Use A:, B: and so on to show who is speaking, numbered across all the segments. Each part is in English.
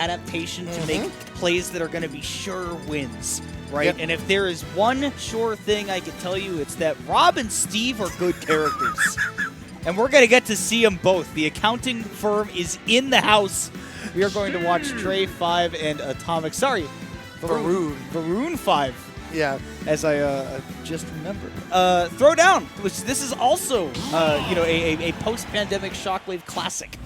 A: adaptation to make plays that are going to be sure wins, right?
B: Yep.
A: And if there is one sure thing I can tell you, it's that Rob and Steve are good characters. And we're going to get to see them both. The accounting firm is in the house. We are going to watch Trey5 and Atomic. Sorry, Varun5.
B: Yeah.
A: As I just remembered. Throwdown, which this is also, a post-pandemic Shockwave classic.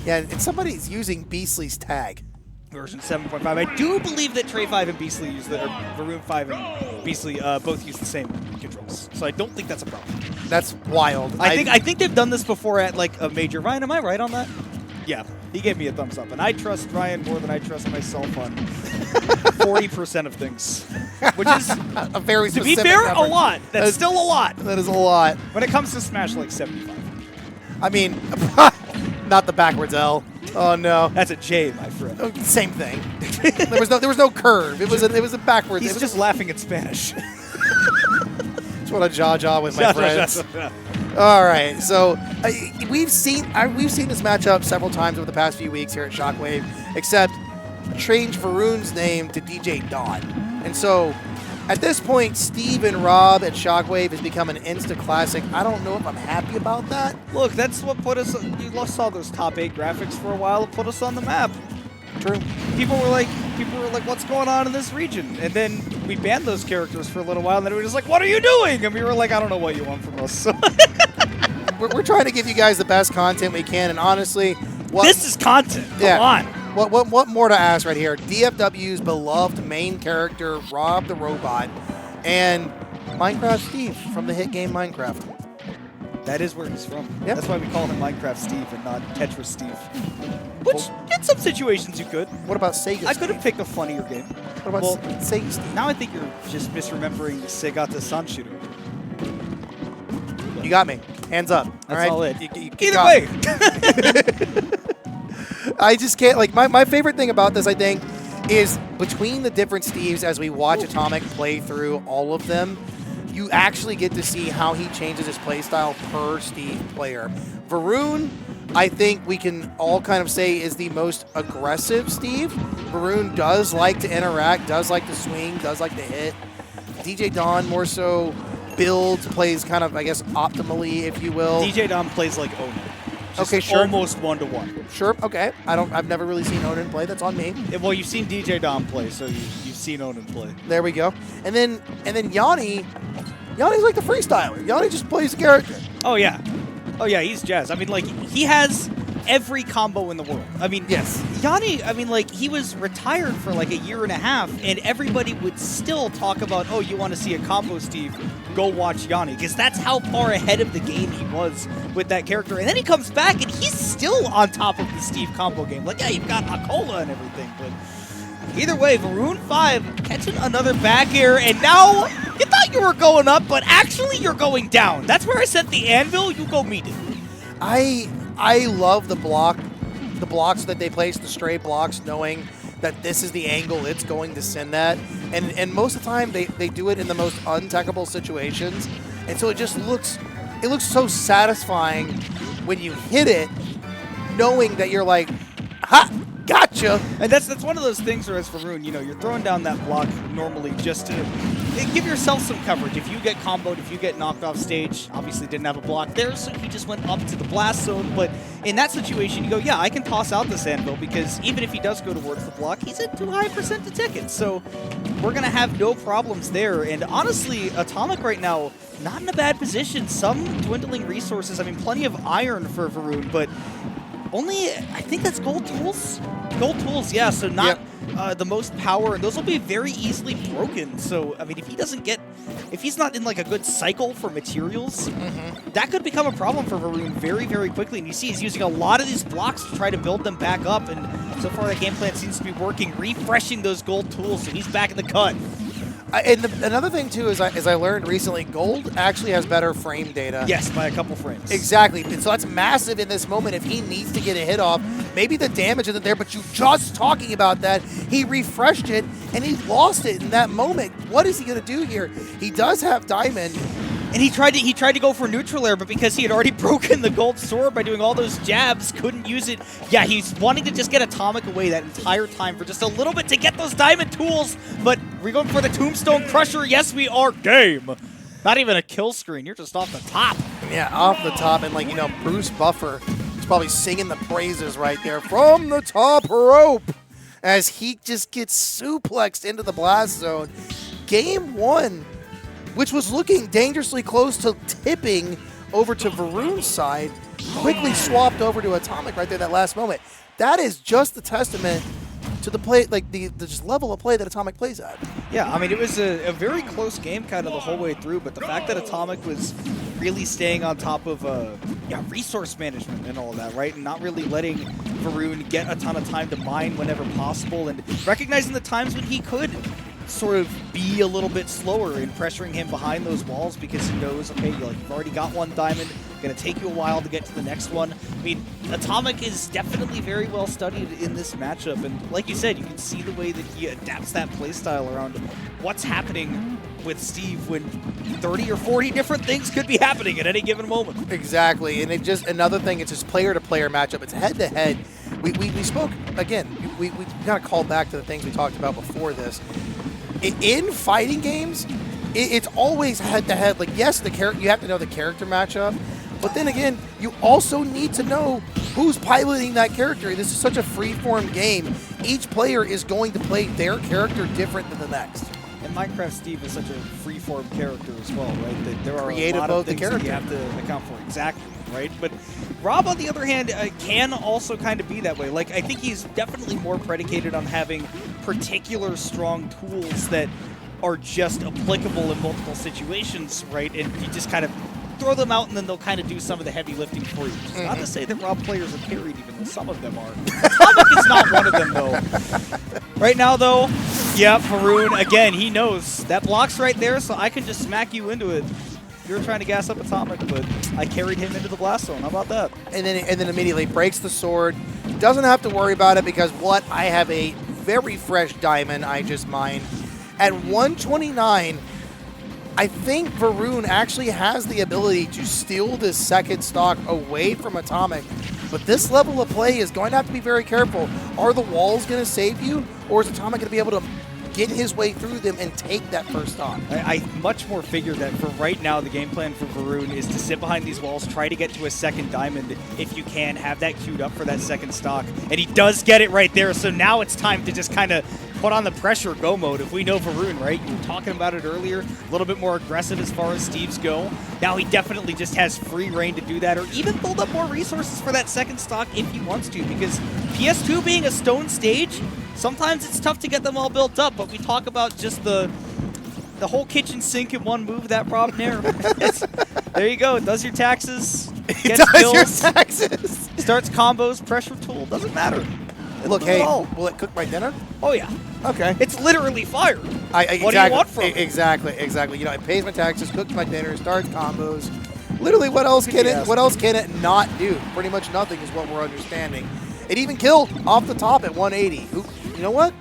B: Yeah, and somebody's using Beastly's tag.
A: Version 7.5. I do believe that Trey5 and Beastly use or Varun5 and Beastly both use the same controls. So I don't think that's a problem.
B: That's wild.
A: I think they've done this before at like a major. Ryan, am I right on that? Yeah, he gave me a thumbs up, and I trust Ryan more than I trust myself on 40% of things, which is
B: a very
A: to
B: specific
A: be fair,
B: number.
A: a lot. That's still a lot.
B: That is a lot.
A: When it comes to Smash, like 75.
B: I mean, not the backwards L. Oh no,
A: that's a J, my friend.
B: Oh, same thing. there was no curve. It was a backwards.
A: He's just laughing in Spanish.
B: Just want to jaw with my friends. All right, so we've seen this matchup several times over the past few weeks here at Shockwave, except change Varun's name to DJ Dawn. And so at this point, Steve and Rob at Shockwave has become an Insta classic. I don't know if I'm happy about that.
A: Look, that's what put us. You saw those top 8 graphics for a while. It put us on the map.
B: True.
A: People were like, what's going on in this region? And then we banned those characters for a little while, and then we were just like, what are you doing? And we were like, I don't know what you want from us. So
B: we're trying to give you guys the best content we can, and honestly,
A: this is content. Come on.
B: What more to ask right here? DFW's beloved main character, Rob the Robot, and Minecraft Steve from the hit game Minecraft.
A: That is where he's from.
B: Yep.
A: That's why we call him Minecraft Steve and not Tetris Steve. Which, in some situations, you could.
B: What about Sega
A: I could have picked a funnier game.
B: What about Sega Steve?
A: Now I think you're just misremembering Segata Sanshiro.
B: You got me. Hands up.
A: That's
B: all
A: it.
B: Either way. I just can't, like, my favorite thing about this, I think, is between the different Steves as we watch Atomic play through all of them, you actually get to see how he changes his playstyle per Steve player. Varun, I think we can all kind of say is the most aggressive Steve. Varun does like to interact, does like to swing, does like to hit. DJ Dawn more so builds, plays kind of, I guess, optimally, if you will.
A: DJ Dawn plays like Onan.
B: Okay, sure.
A: Almost 1-to-1.
B: Sure. Okay. I've never really seen Onan play. That's on me.
A: Yeah, well, you've seen DJ Dawn play, so you've seen Onan play.
B: There we go. And then Yanni. Yanni's like the freestyler. Yanni just plays the character.
A: Oh yeah. Oh yeah. He's jazz. I mean, like he has every combo in the world. I mean,
B: yes.
A: Yanni. I mean, like he was retired for like a year and a half, and everybody would still talk about, oh, you want to see a combo, Steve? Go watch Yanni, because that's how far ahead of the game he was with that character. And then he comes back, and he's still on top of the Steve combo game. Like, yeah, you've got Akola and everything, but either way, Varun5 catching another back air, and now you thought you were going up, but actually you're going down. That's where I set the anvil. You go meet it.
B: I love the blocks that they place, the stray blocks, knowing that this is the angle it's going to send at. And most of the time, they do it in the most untechable situations. And so it just looks so satisfying when you hit it, knowing that you're like, ha! Gotcha!
A: And that's one of those things where, as for Varun, you're throwing down that block normally just to give yourself some coverage. If you get comboed, if you get knocked off stage, obviously didn't have a block there, so he just went up to the blast zone. But in that situation, you go, yeah, I can toss out this anvil, because even if he does go towards the block, he's at too high % to tickets. So we're going to have no problems there. And honestly, Atomic right now, not in a bad position. Some dwindling resources. I mean, plenty of iron for Varun, but only, I think that's gold tools? Gold tools, yeah, so not the most power, and those will be very easily broken. So, I mean, if he's not in like a good cycle for materials, that could become a problem for Varun very, very quickly. And you see he's using a lot of these blocks to try to build them back up, and so far that game plan seems to be working, refreshing those gold tools, so he's back in the cut.
B: And another thing, too, is I learned recently, gold actually has better frame data.
A: Yes, by a couple frames.
B: Exactly. And so that's massive in this moment. If he needs to get a hit off, maybe the damage isn't there, but you just talking about that, he refreshed it, and he lost it in that moment. What is he going to do here? He does have Diamond.
A: And he tried to go for neutral air, but because he had already broken the gold sword by doing all those jabs, couldn't use it. Yeah, he's wanting to just get Atomic away that entire time for just a little bit to get those diamond tools. But we're going for the Tombstone Crusher. Yes, we are. Game. Not even a kill screen. You're just off the top.
B: Yeah, off the top. And, like, you know, Bruce Buffer is probably singing the praises right there from the top rope as he just gets suplexed into the blast zone. Game 1, which was looking dangerously close to tipping over to Varun's side, quickly swapped over to Atomic right there that last moment. That is just the testament to the play, like the just level of play that Atomic plays at.
A: Yeah, I mean, it was a very close game kind of the whole way through, but the fact that Atomic was really staying on top of resource management and all of that, right? And not really letting Varun get a ton of time to mine whenever possible, and recognizing the times when he could sort of be a little bit slower in pressuring him behind those walls because he knows, okay, you've already got one diamond, gonna take you a while to get to the next one. I mean, Atomic is definitely very well studied in this matchup, and like you said, you can see the way that he adapts that playstyle around what's happening with Steve when 30 or 40 different things could be happening at any given moment.
B: Exactly, and it just another thing, it's just player-to-player matchup. It's head-to-head. We spoke, again, we kind of called back to the things we talked about before this. In fighting games, it's always head-to-head. Like, yes, you have to know the character matchup, but then again, you also need to know who's piloting that character. This is such a free-form game. Each player is going to play their character different than the next.
A: And Minecraft Steve is such a free-form character as well, right? That there are
B: creative
A: a lot
B: mode
A: of things
B: the
A: that you
B: character.
A: have to account for. Exactly, right? But Rob, on the other hand, can also kind of be that way. Like, I think he's definitely more predicated on having particular strong tools that are just applicable in multiple situations, right? And you just kind of throw them out, and then they'll kind of do some of the heavy lifting for you. It's not to say that Rob players are carried, even though some of them are. Atomic is not one of them, though. Right now, though, yeah, Varun, again, he knows. That block's right there, so I can just smack you into it. You were trying to gas up Atomic, but I carried him into the blast zone. How about that?
B: And then immediately breaks the sword. Doesn't have to worry about it because I have a very fresh diamond I just mined. At 129, I think Varun actually has the ability to steal this second stock away from Atomic, but this level of play is going to have to be very careful. Are the walls going to save you, or is Atomic going to be able to get his way through them and take that first stock?
A: I much more figured that for right now, the game plan for Varun is to sit behind these walls, try to get to a second diamond if you can, have that queued up for that second stock, and he does get it right there, so now it's time to just kind of put on the pressure go mode. If we know Varun, right? You were talking about it earlier, a little bit more aggressive as far as Steve's go. Now he definitely just has free reign to do that, or even build up more resources for that second stock if he wants to, because PS2 being a stone stage, sometimes it's tough to get them all built up, but we talk about just the whole kitchen sink in one move, that Rob Nair. There you go. It does your taxes, gets bills,
B: your taxes.
A: Starts combos, pressure tool, doesn't matter.
B: Look, hey, will it cook my dinner?
A: Oh, yeah.
B: Okay.
A: It's literally fire.
B: Exactly,
A: what do you want from it?
B: Exactly. You know, it pays my taxes, cooks my dinner, starts combos. Literally, what else can it not do? Pretty much nothing is what we're understanding. It even killed off the top at 180. You know what?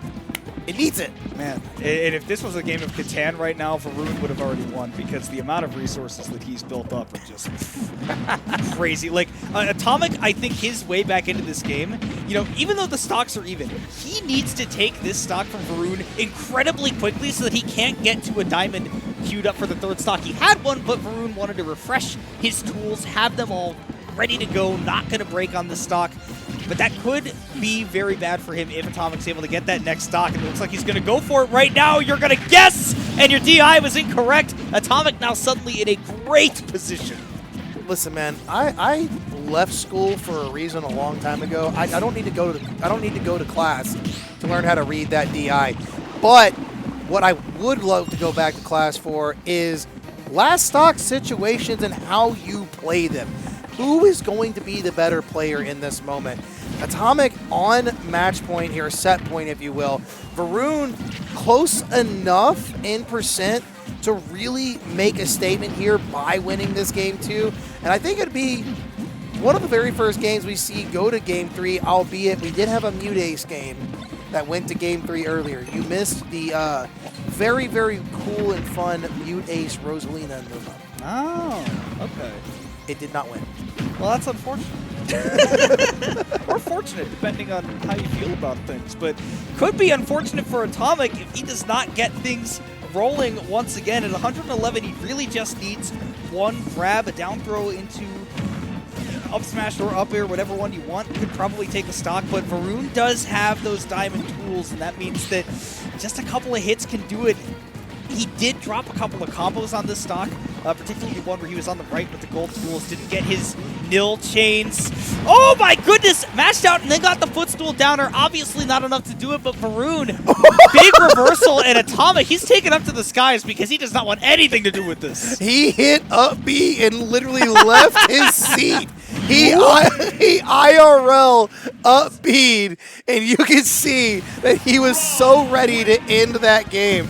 B: It needs it.
A: Man, and if this was a game of Catan right now, Varun would have already won because the amount of resources that he's built up are just crazy. Like, Atomic, I think his way back into this game, you know, even though the stocks are even, he needs to take this stock from Varun incredibly quickly so that he can't get to a diamond queued up for the third stock. He had one, but Varun wanted to refresh his tools, have them all ready to go, not going to break on the stock. But that could be very bad for him if Atomic's able to get that next stock. And it looks like he's going to go for it right now. You're going to guess, and your DI was incorrect. Atomic now suddenly in a great position.
B: Listen, man, I left school for a reason a long time ago. I don't need to go to class to learn how to read that DI. But what I would love to go back to class for is last stock situations and how you play them. Who is going to be the better player in this moment? Atomic on match point here, set point, if you will. Varun close enough in percent to really make a statement here by winning this game too. And I think it'd be one of the very first games we see go to game 3, albeit we did have a Mute Ace game that went to game 3 earlier. You missed the very, very cool and fun Mute Ace Rosalina move-up.
A: Oh, okay.
B: It did not win.
A: Well, that's unfortunate. Or fortunate, depending on how you feel about things. But could be unfortunate for Atomic if he does not get things rolling once again. At 111, he really just needs one grab, a down throw into up smash or up air, whatever one you want. Could probably take the stock, but Varun does have those diamond tools, and that means that just a couple of hits can do it. He did drop a couple of combos on this stock, particularly one where he was on the right with the gold tools, didn't get his nil chains. Oh my goodness! Mashed out and then got the footstool downer. Obviously not enough to do it, but Varun, big reversal, and Atomic, he's taken up to the skies because he does not want anything to do with this.
B: He hit up B and literally left his seat. He IRL up B, and you can see that he was so ready to end that game.